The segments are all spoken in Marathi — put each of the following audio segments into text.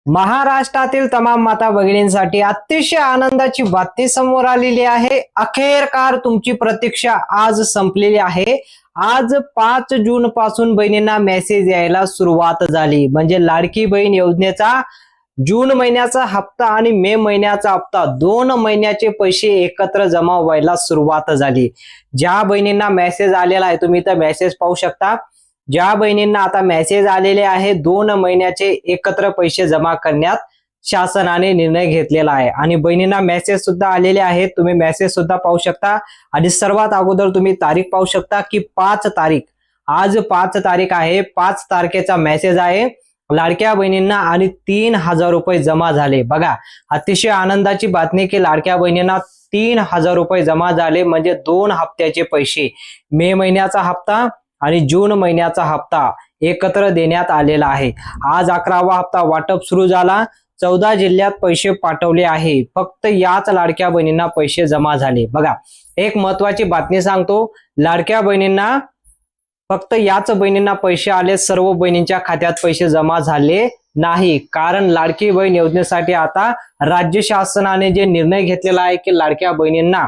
महाराष्ट्रातील तमाम माता भगिनींसाठी अतिशय आनंदाची बातमी समोर आलेली आहे। अखेरकार तुमची प्रतीक्षा आज संपलेली आहे। आज 5 जून पासून बहिणींना मेसेज यायला सुरुवात झाली। म्हणजे लाडकी बहीण योजनेचा जून महिन्याचा हप्ता आणि मे महिन्याचा हप्ता 2 महिन्याचे पैसे एकत्र जमा व्हायला सुरुवात झाली। ज्या बहिणींना मेसेज आलेला आहे तुम्ही तर मेसेज पाहू शकता। ज्या बहिणींना आता मेसेज आलेले आहे 2 महिन्याचे एकत्र पैसे जमा करण्यात शासनाने निर्णय घेतलेला आहे आणि बहिणींना मेसेज सुद्धा आलेले आहेत। तुम्ही मेसेज सुद्धा पाहू शकता आणि सर्वात अगोदर तुम्ही तारीख पाहू शकता की 5 तारीख, आज 5 तारीख आहे। 5 तारखेचा मेसेज आहे लाडक्या बहिणींना आणि 3000 रुपये जमा झाले। बघा, अतिशय आनंदाची बातमी की लाडक्या बहिणींना 3000 रुपये जमा झाले। म्हणजे 2 हप्त्याचे पैसे, मे महिन्याचा हप्ता आणि जून महिन्याचा हप्ता एकत्र देण्यात आलेला आहे। आज 11वा हप्ता वाटप सुरू झाला। 14 जिल्ह्यात पैसे पाठवले आहे। फक्त याच लाडक्या बहिणींना पैसे जमा झाले। बघा, एक महत्वाची बातमी सांगतो, लाडक्या बहिणींना फक्त याच बहिणींना पैसे आले, सर्व बहिणींच्या खात्यात पैसे जमा झाले नाही। कारण लाडकी बहीण योजनेसाठी आता राज्य शासनाने जे निर्णय घेतलेला आहे की लाडक्या बहिणींना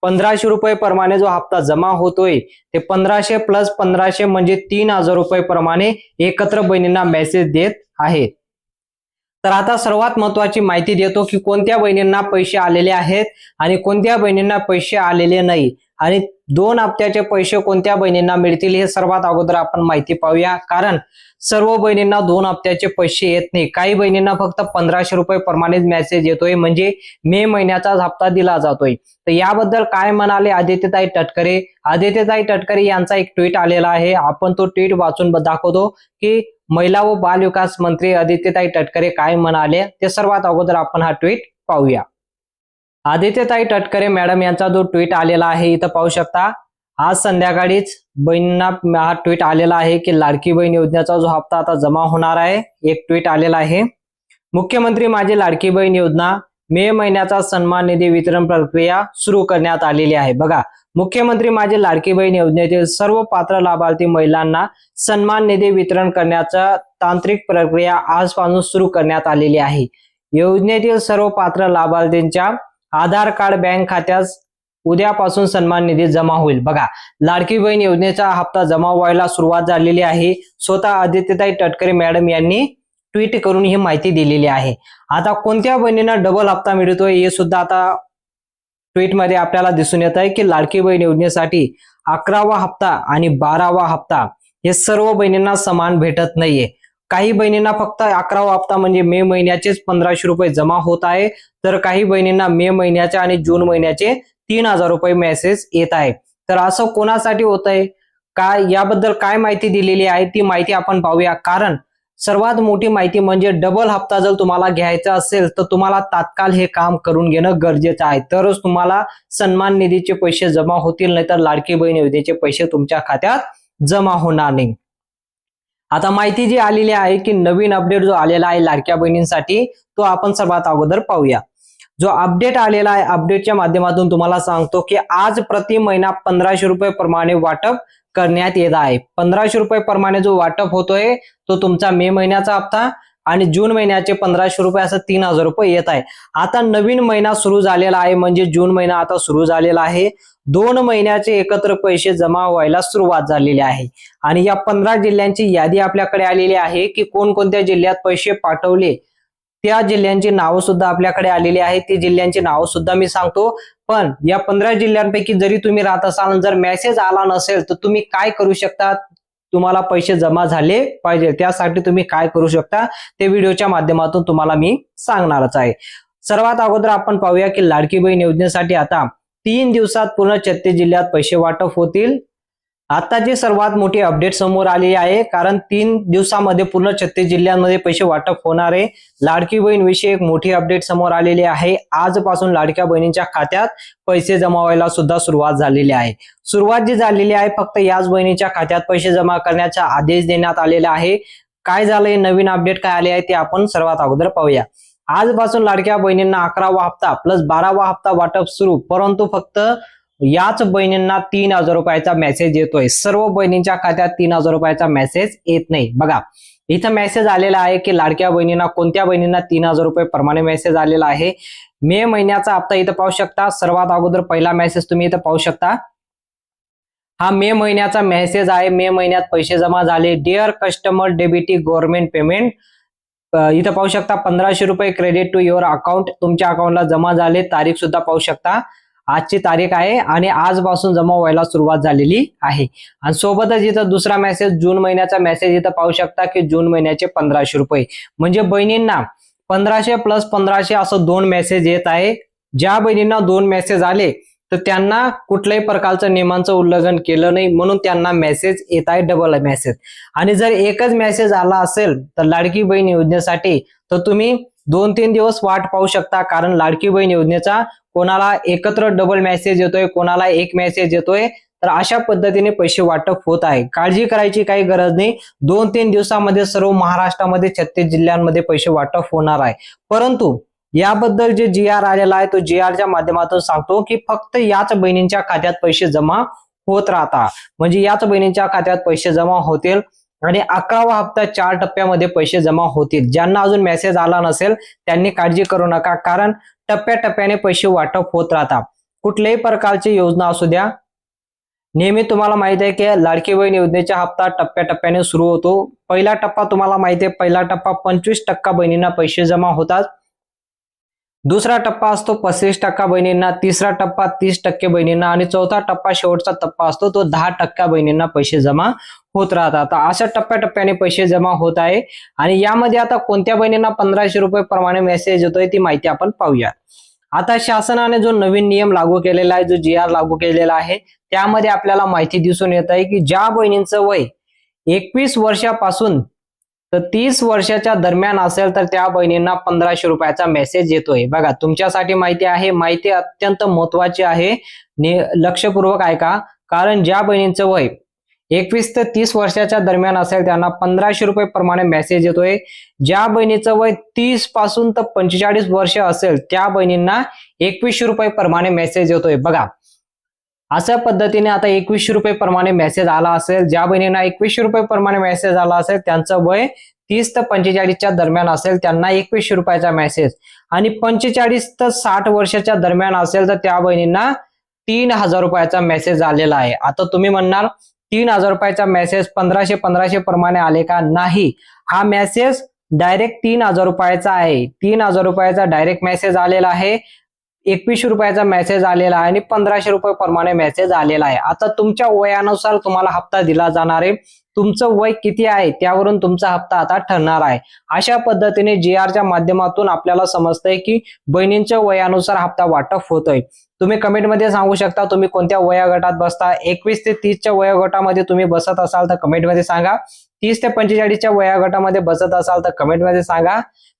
1500 रुपये प्रमाणे जो हप्ता जमा होतोय ते 1500 प्लस 1500 म्हणजे 3000 रुपये प्रमाणे एकत्र बहिणींना मेसेज देत आहेत। तर आता सर्वात महत्वाची माहिती देतो की कोणत्या बहिणींना पैसे आलेले आहेत आणि कोणत्या बहिणींना पैसे आलेले नाही आणि 2 हप्त्याचे पैसे कोणत्या बहिणींना मिळतील हे सर्वात अगोदर आपण माहिती पाहूया। कारण सर्व बहिणींना 2 हप्त्याचे पैसे येत नाही। काही बहिणींना फक्त 1500 रुपये प्रमाणेच मेसेज येतोय, म्हणजे मे महिन्याचा हप्ता दिला जातोय। तर याबद्दल काय म्हणाले आदित्यताई तटकरे? आदित्यताई तटकरे यांचा एक ट्विट आलेला आहे, आपण तो ट्विट वाचून दाखवतो की महिला व बाल विकास मंत्री आदित्यताई तटकरे काय म्हणाले ते सर्वात अगोदर आपण हा ट्विट पाहूया। आदित्यताई तटकरे मॅडम यांचा जो ट्विट आलेला आहे इथं पाहू शकता। आज संध्याकाळीच बहिणींना हा ट्विट आलेला आहे की लाडकी बहीण योजनेचा जो हप्ता आता जमा होणार आहे। एक ट्विट आलेला आहे, मुख्यमंत्री माझी लाडकी बहीण योजना मे महिन्याचा सन्मान निधी वितरण प्रक्रिया सुरू करण्यात आलेली आहे। बघा, मुख्यमंत्री माझी लाडकी बहीण योजनेतील सर्व पात्र लाभार्थी महिलांना सन्मान निधी वितरण करण्याचा तांत्रिक प्रक्रिया आजपासून सुरू करण्यात आलेली आहे। योजनेतील सर्व पात्र लाभार्थींच्या आधार कार्ड बँक खात्यास उद्यापासून सन्मान निधी जमा होईल। बघा, लाडकी बहीण योजनेचा हप्ता जमा व्हायला सुरुवात झालेली आहे। स्वतः आदित्यताई तटकरे मॅडम यांनी ट्विट करून ही माहिती दिलेली आहे। आता कोणत्या बहिणींना डबल हप्ता मिळतोय हे सुद्धा आता ट्विट मध्ये आपल्याला दिसून येत आहे की लाडकी बहीण योजनेसाठी 11वा हप्ता आणि 12वा हप्ता हे सर्व बहिणींना समान भेटत नाहीये। काही बहिणींना फक्त 11वा हप्ता म्हणजे मे महिन्याचेच 1500 रुपये जमा होत आहे, तर काही बहिणींना मे महिन्याचे आणि जून महिन्याचे 3000 रुपये मेसेज येत आहे। तर असं कोणासाठी होत आहे, काय याबद्दल काय माहिती दिलेली आहे ती माहिती आपण पाहूया। कारण सर्वात मोठी माहिती म्हणजे डबल हप्ता जर तुम्हाला घ्यायचा असेल तर तुम्हाला तात्काळ हे काम करून घेणं गरजेचं आहे, तरच तुम्हाला सन्मान निधीचे पैसे जमा होतील, नाहीतर लाडकी बहीण योजनेचे पैसे तुमच्या खात्यात जमा होणार नाही। आता माहिती जी आलेली आहे की नवीन अपडेट जो आलेला आहे लाडक्या बहिणींसाठी तो आपण सर्वात अगोदर पाहूया। जो अपडेट आलेला आहे अपडेटच्या माध्यमातून तुम्हाला सांगतो की आज प्रति महिना 1500 रुपये प्रमाणे वाटप करण्यात येत आहे। 1500 रुपये प्रमाणे जो वाटप होतोय तो तुमचा मे महिन्याचा हप्ता आणि जून महिन्याचे 1500 रुपये असं 3000 रुपये येत आहे। आता नवीन महिना सुरू झालेला आहे, म्हणजे जून महिना आता सुरू झालेला आहे। 2 महिन्याचे एकत्र पैसे जमा व्हायला सुरुवात झालेली आहे आणि या 15 जिल्ह्यांची यादी आपल्याकडे आलेली आहे की कोणकोणत्या जिल्ह्यात पैसे पाठवले, त्या जिल्ह्यांची नावं सुद्धा आपल्याकडे आलेली आहेत। ती जिल्ह्यांची नावं सुद्धा मी सांगतो। पण या 15 जिल्ह्यांपैकी जरी तुम्ही राहत असाल, जर मेसेज आला नसेल तर तुम्ही काय करू शकता, तुम्हाला पैसे जमा झाले पाहिजे त्यासाठी तुम्ही काय करू शकता ते व्हिडिओच्या माध्यमातून तुम्हाला मी सांगणारच आहे। सर्वात अगोदर आपण पाहूया की लाडकी बहीण योजनेसाठी आता 3 दिवसात पूर्ण 36 जिल्ह्यात पैसे वाटप होतील। आताची सर्वात मोठी अपडेट समोर आली आहे, कारण 3 दिवसामध्ये पूर्ण 36 जिल्ह्यांमध्ये पैसे वाटप होणार आहे। लाडकी बहीण विषयी एक मोठी अपडेट समोर आलेली आहे। आजपासून लाडक्या बहिणींच्या खात्यात पैसे जमा व्हायला सुद्धा सुरुवात झालेली आहे। सुरुवात जी झालेली आहे फक्त याच बहिणीच्या खात्यात पैसे जमा करण्याचा आदेश देण्यात आलेला आहे। काय झालंय, नवीन अपडेट काय आले आहे ते आपण सर्वात अगोदर पाहूया। आजपासून लाडक्या बहिणींना 11वा हप्ता प्लस 12वा हप्ता वाटप सुरू, परंतु फक्त याच बहिणींना 3,000 रुपयाचा मेसेज येतोय. सर्व बहिणींच्या खात्यात 3,000 रुपयाचा मेसेज येत नाही. बघा इथं मेसेज आलेला आहे की लाडक्या बहिणींना, कोणत्या बहिणींना 3,000 रुपये प्रमाणे मेसेज आलेला आहे. मे महिन्याचा हप्ता इथं पाहू शकता. सर्वात अगोदर पहिला मेसेज तुम्ही इथं पाहू शकता. हा मे महिन्याचा मेसेज आहे. मे महिन्यात पैसे जमा झाले. डिअर कस्टमर डेबिटी गव्हर्नमेंट पेमेंट, इथं पाहू शकता 1,500 रुपये क्रेडिट टू युअर अकाउंट, तुमच्या अकाउंटला जमा झाले. तारीख सुद्धा पाहू शकता. आजची तारीख आहे आणि आजपासून जमा व्हायला सुरुवात झालेली आहे. आणि सोबतच इथं दुसरा मेसेज, जून महिन्याचा मेसेज इथं पाहू शकता की जून महिन्याचे 1,500 रुपये, म्हणजे बहिणींना 1,500 प्लस 1,500 असं 2 मेसेज येत आहे. ज्या बहिणींना 2 मेसेज आले तर त्यांना कुठल्याही प्रकारचं नियमांचं उल्लंघन केलं नाही म्हणून त्यांना मेसेज येत आहे, डबल मेसेज. आणि जर एकच मेसेज आला असेल तर लाडकी बहीण योजनेसाठी तर तुम्ही 2-3 दिवस वाट पाहू शकता, कारण लाडकी बहीण योजनेचा कोणाला एकत्र डबल मेसेज येतोय, कोणाला एक मेसेज येतोय. तर अशा पद्धतीने पैसे वाटप होत आहे. काळजी करायची काही गरज नाही. 2-3 दिवसामध्ये सर्व महाराष्ट्रामध्ये 36 जिल्ह्यांमध्ये पैसे वाटप होणार आहे. परंतु याबद्दल जे GR आलेला आहे तो GRच्या माध्यमातून सांगतो की फक्त याच बहिणींच्या खात्यात पैसे जमा होत राहतात, म्हणजे याच बहिणींच्या खात्यात पैसे जमा होतील आणि 11वा हप्ता 4 टप्प्यामध्ये पैसे जमा होतील. ज्यांना अजून मेसेज आला नसेल त्यांनी काळजी करू नका, कारण टप्प्याटप्प्याने पैसे वाटप होत राहतात. कुठल्याही प्रकारची योजना असू द्या, नेहमी तुम्हाला माहिती आहे की लाडकी बहीण योजनेचा हप्ता टप्प्याटप्प्याने सुरू होतो. पहिला टप्पा तुम्हाला माहिती आहे, पहिला टप्पा 25% बहिणींना पैसे जमा होतात. दुसरा टप्पा असतो 35% बहिणींना, तिसरा टप्पा 30% बहिणींना आणि चौथा टप्पा शेवटचा टप्पा असतो तो 10% बहिणींना पैसे जमा होत राहतात. अशा टप्प्याटप्प्याने पैसे जमा होत आहे. आणि यामध्ये आता कोणत्या बहिणींना 1,500 रुपये प्रमाणे मेसेज येतोय ती माहिती आपण पाहूया. आता शासनाने जो नवीन नियम लागू केलेला आहे, जो GR लागू केलेला आहे, त्यामध्ये आपल्याला माहिती दिसून येत आहे की ज्या बहिणींचं वय 21 वर्षापासून तर 30 वर्षाच्या दरम्यान असेल तर त्या बहिणींना 1,500 रुपयाचा मेसेज येतोय. बघा तुमच्यासाठी माहिती आहे, माहिती अत्यंत महत्वाची आहे, लक्षपूर्वक ऐका. कारण ज्या बहिणींचं वय 21 ते 30 वर्षाच्या दरम्यान असेल त्यांना 1,500 रुपये प्रमाणे मेसेज येतोय. ज्या बहिणीचं वय 30 पासून तर 45 वर्ष असेल त्या बहिणींना 2,100 रुपये प्रमाणे मेसेज येतोय. बघा अशा पद्धतीने आता 2,100 रुपये प्रमाणे मेसेज आला असेल, ज्या बहिणींना 2,100 रुपये प्रमाणे मेसेज आला असेल त्यांचं वय 30 ते 45च्या दरम्यान असेल त्यांना 2,100 रुपयाचा मेसेज, आणि 45 ते 60 वर्षाच्या दरम्यान असेल तर त्या बहिणींना 3,000 रुपयाचा मेसेज आलेला आहे. आता तुम्ही म्हणणार 3,000 रुपयाचा मेसेज 1,500 प्रमाणे आले का? नाही, हा मेसेज डायरेक्ट 3,000 रुपयाचा आहे. 3,000 रुपयाचा डायरेक्ट मेसेज आलेला आहे, 2,100 रुपयाचा मेसेज आलेला आहे आणि 1,500 रुपये प्रमाणे मेसेज आलेला आहे. आता तुमच्या वयानुसार तुम्हाला हप्ता दिला जाणार आहे. तुमचं वय किती आहे त्यावरून तुमचा हप्ता आता ठरणार आहे. अशा पद्धतीने GRच्या माध्यमातून आपल्याला समजतंय की बहिणींच्या वयानुसार हप्ता वाटप होतोय. तुम्ही कमेंटमध्ये सांगू शकता तुम्ही कोणत्या वयोगटात बसता. 21 ते 30च्या वयोगटामध्ये तुम्ही बसत असाल तर कमेंटमध्ये सांगा. 30 ते 45च्या वयोगटामध्ये बसत असाल तर कमेंटमध्ये सांगा.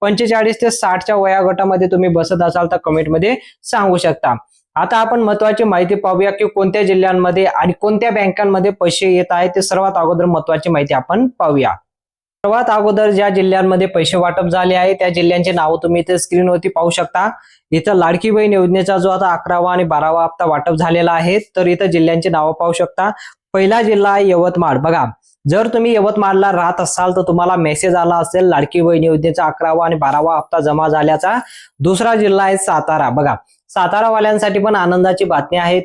45 ते 60च्या वयोगटामध्ये तुम्ही बसत असाल तर कमेंटमध्ये सांगू शकता. आता आपण महत्वाची माहिती पाहूया की कोणत्या जिल्ह्यांमध्ये आणि कोणत्या बँकांमध्ये पैसे येत आहेत ते सर्वात अगोदर महत्वाची माहिती आपण पाहूया. सर्वात अगोदर ज्या जिल्ह्यांमध्ये पैसे वाटप झाले आहे त्या जिल्ह्यांचे नाव तुम्ही इथे स्क्रीनवरती पाहू शकता. इथं लाडकी बहीण योजनेचा जो आता 11वा आणि 12वा हप्ता वाटप झालेला आहे तर इथं जिल्ह्यांची नावं पाहू शकता. पहिला जिल्हा आहे यवतमाळ. बघा जर तुम्ही यवतमाळला राहत असाल तर तुम्हाला मेसेज आला असेल लाडकी बहीण योजनेचा 11वा आणि 12वा हप्ता जमा झाल्याचा. दुसरा जिल्हा आहे सातारा. बघा सातारावाल्यांसाठी पण आनंदाची बातमी आहे.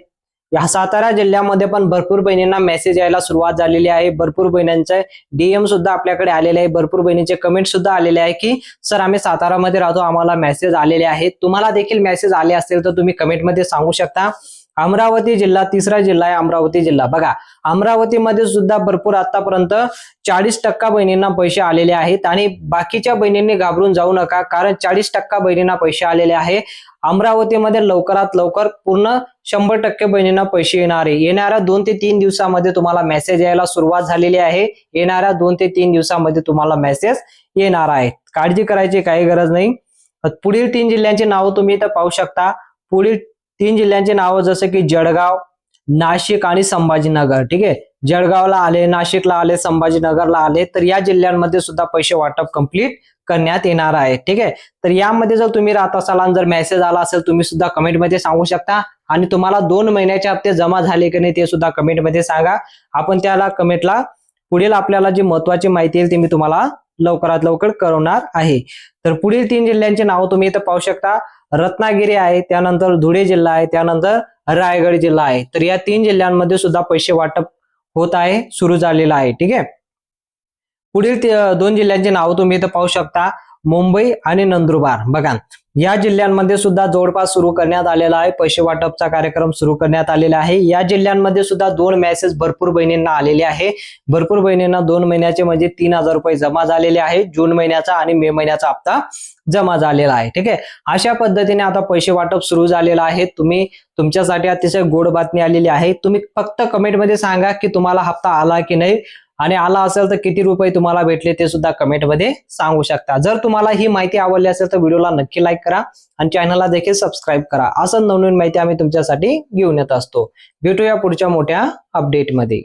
या सातारा जिल्ह्यामध्ये पण भरपूर बहिणींना मेसेज यायला सुरुवात झालेली आहे. भरपूर बहिणींचे DM सुद्धा आपल्याकडे आलेले आहे. भरपूर बहिणींचे कमेंट सुद्धा आलेले आहे की सर आम्ही सातारामध्ये राहतो, आम्हाला मेसेज आलेले आहेत. तुम्हाला देखील मेसेज आले असतील तर तुम्ही कमेंटमध्ये सांगू शकता. अमरावती जिल्हा, तिसरा जिल्हा आहे अमरावती जिल्हा. बघा अमरावतीमध्ये सुद्धा भरपूर आतापर्यंत 40% बहिणींना पैसे आलेले आहेत आणि बाकीच्या बहिणींनी घाबरून जाऊ नका, कारण 40% बहिणींना पैसे आलेले आहे. अमरावतीमध्ये लवकरात लवकर पूर्ण 100% बहिणींना पैसे येणार आहे. येणाऱ्या 2 ते 3 दिवसामध्ये तुम्हाला मेसेज यायला सुरुवात झालेली आहे. येणाऱ्या 2 ते 3 दिवसामध्ये तुम्हाला मेसेज येणार आहे. काळजी करायची काही गरज नाही. पुढील 3 जिल्ह्यांची नावं तुम्ही इथं पाहू शकता. पुढील 3 जिल्ह्यांची नावं जसं की जळगाव, नाशिक आणि संभाजीनगर. ठीक आहे, जळगावला आले, नाशिकला आले, संभाजीनगरला आले, तर या जिल्ह्यांमध्ये सुद्धा पैसे वाटप कंप्लीट करण्यात येणार आहे. ठीक आहे, तर यामध्ये जर तुम्ही राहत असाल आणि जर मेसेज आला असेल तुम्ही सुद्धा कमेंटमध्ये सांगू शकता. आणि तुम्हाला 2 महिन्याचे हप्ते जमा झाले की नाही ते सुद्धा कमेंटमध्ये सांगा. आपण त्याला कमेंटला पुढील आपल्याला जी महत्वाची माहिती येईल ती मी तुम्हाला लवकरात लवकर कळवणार आहे. तर पुढील 3 जिल्ह्यांची नावं तुम्ही इथं पाहू शकता. रत्नागिरी आहे, त्यानंतर धुळे जिल्हा आहे, त्यानंतर रायगड जिल्हा आहे. तर या 3 जिल्ह्यांमध्ये सुद्धा पैसे वाटप होत आहे, सुरू झालेलं आहे. ठीक आहे, पुढील 2 जिल्ह्यांची नावं तुम्ही इथं पाहू शकता. मुंबई आणि नंदुरबार. बघा, या जिल्ह्यांमध्ये सुद्धा जवळपास सुरू करण्यात आलेला आहे, पैसे वाटपचा कार्यक्रम सुरू करण्यात आलेला आहे. या जिल्ह्यांमध्ये सुद्धा 2 मेसेज भरपूर बहिणींना आलेले आहे. भरपूर बहिणींना 2 महिन्याचे म्हणजे 3,000 रुपये जमा झालेले आहे. जून महिन्याचा आणि मे महिन्याचा हप्ता जमा झालेला आहे. ठीक आहे, अशा पद्धतीने आता पैसे वाटप सुरू झालेलं आहे. तुम्ही तुमच्यासाठी अतिशय गोड बातमी आलेली आहे. तुम्ही फक्त कमेंटमध्ये सांगा की तुम्हाला हप्ता आला की नाही, आणि आला असेल तर किती रुपये तुम्हाला भेटले ते सुद्धा कमेंटमध्ये सांगू शकता. जर तुम्हाला ही माहिती आवडली असेल तर व्हिडिओला नक्की लाईक करा आणि चॅनलला देखील सबस्क्राईब करा. असं नवनवीन माहिती आम्ही तुमच्यासाठी घेऊन येत असतो. भेटूया पुढच्या मोठ्या अपडेटमध्ये.